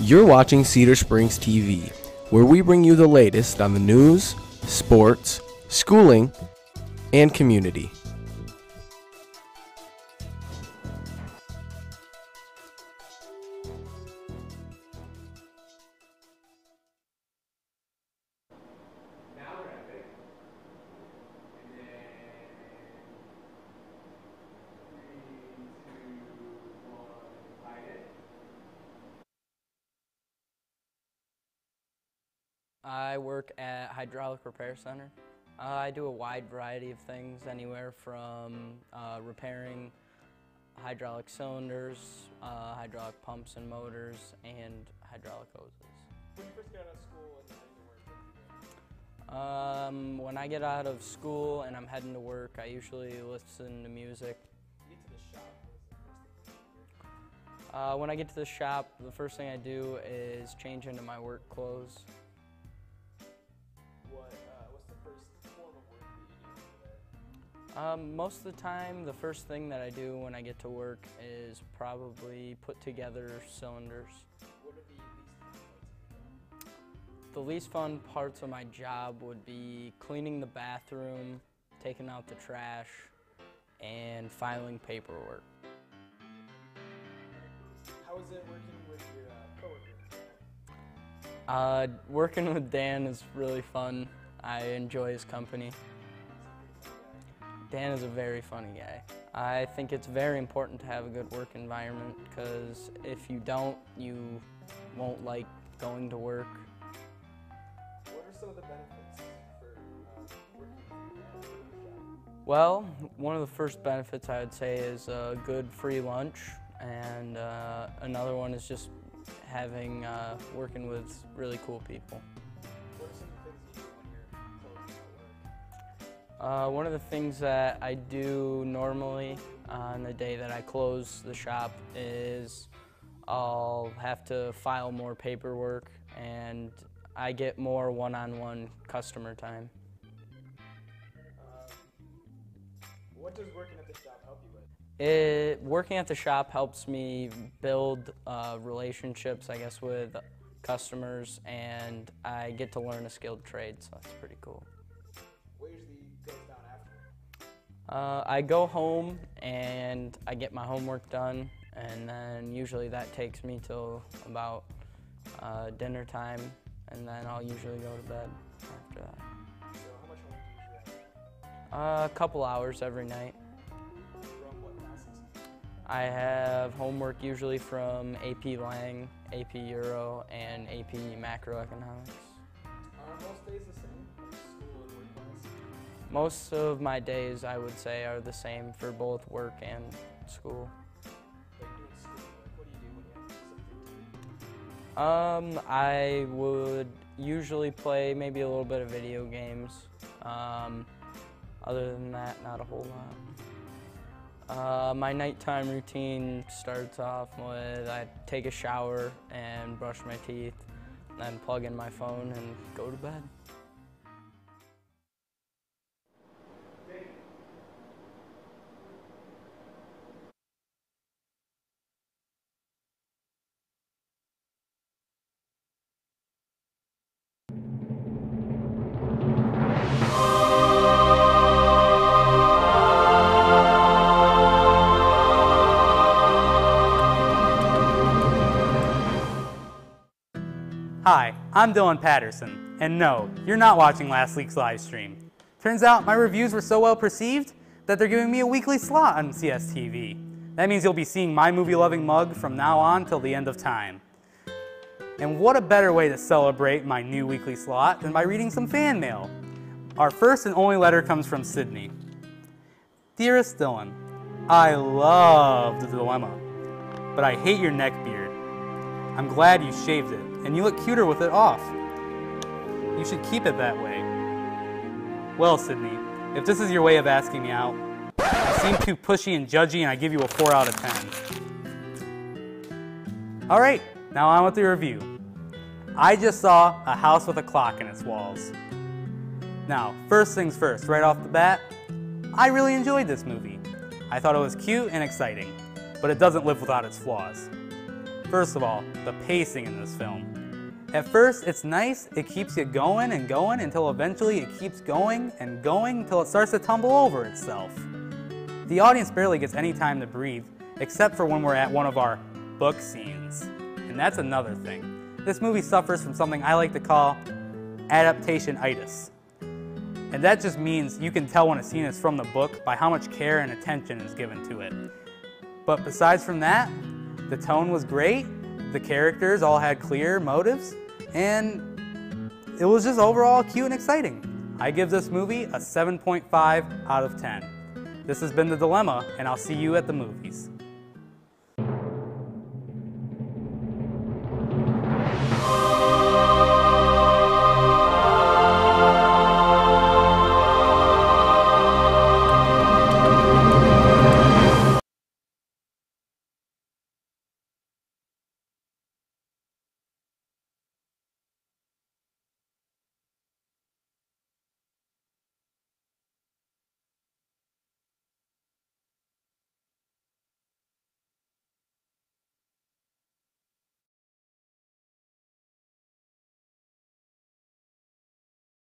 You're watching Cedar Springs TV, where we bring you the latest on the news, sports, schooling, and community. I work at Hydraulic Repair Center. I do a wide variety of things, anywhere from repairing hydraulic cylinders, hydraulic pumps and motors, and hydraulic hoses. When you first get out of school and heading to work, When I get out of school and I'm heading to work, I usually listen to music. you get to the shop, what's the first thing you do? When I get to the shop, the first thing I do is change into my work clothes. What's the first form of work that you do over there? Most of the time, the first thing that I do when I get to work is probably put together cylinders. What are the least fun parts of your job? The least fun parts of my job would be cleaning the bathroom, taking out the trash, and filing paperwork. How is it working with your coworker? Working with Dan is really fun. I enjoy his company. Dan is a very funny guy. I think it's very important to have a good work environment, because if you don't, you won't like going to work. What are some of the benefits for working with your job? Well, one of the first benefits I would say is a good free lunch, and another one is just having working with really cool people. What are some of the things you do when you're closing at work? One of the things that I do normally on the day that I close the shop is I'll have to file more paperwork, and I get more one-on-one customer time. What does working at the shop help you with? Working at the shop helps me build relationships, I guess, with customers, and I get to learn a skilled trade, so that's pretty cool. What usually goes down after? I go home and I get my homework done, and then usually that takes me till about dinner time, and then I'll usually go to bed after that. So how much homework do you usually have? A couple hours every night. From what classes? I have homework usually from AP Lang, AP Euro, and AP Macroeconomics. Are most days the same, like school and work-wise? Most of my days, I would say, are the same for both work and school. Like doing school, like what do you do when you have some free time? I would usually play maybe a little bit of video games. Other than that, not a whole lot. My nighttime routine starts off with I take a shower and brush my teeth, then plug in my phone and go to bed. Hi, I'm Dylan Patterson, and no, you're not watching last week's live stream. Turns out my reviews were so well perceived that they're giving me a weekly slot on CSTV. That means you'll be seeing my movie-loving mug from now on till the end of time. And what a better way to celebrate my new weekly slot than by reading some fan mail. Our first and only letter comes from Sydney. Dearest Dylan, I love The Dilemma, but I hate your neck beard. I'm glad you shaved it, and you look cuter with it off. You should keep it that way. Well, Sydney, if this is your way of asking me out, you seem too pushy and judgy, and I give you a 4 out of 10. All right, now on with the review. I just saw A House with a Clock in its walls. Now, first things first, right off the bat, I really enjoyed this movie. I thought it was cute and exciting, but it doesn't live without its flaws. First of all, the pacing in this film. At first, it's nice, it keeps you going and going until eventually it keeps going and going until it starts to tumble over itself. The audience barely gets any time to breathe, except for when we're at one of our book scenes. And that's another thing. This movie suffers from something I like to call adaptation-itis. And that just means you can tell when a scene is from the book by how much care and attention is given to it. But besides from that, the tone was great, the characters all had clear motives, and it was just overall cute and exciting. I give this movie a 7.5 out of 10. This has been The Dilemma, and I'll see you at the movies.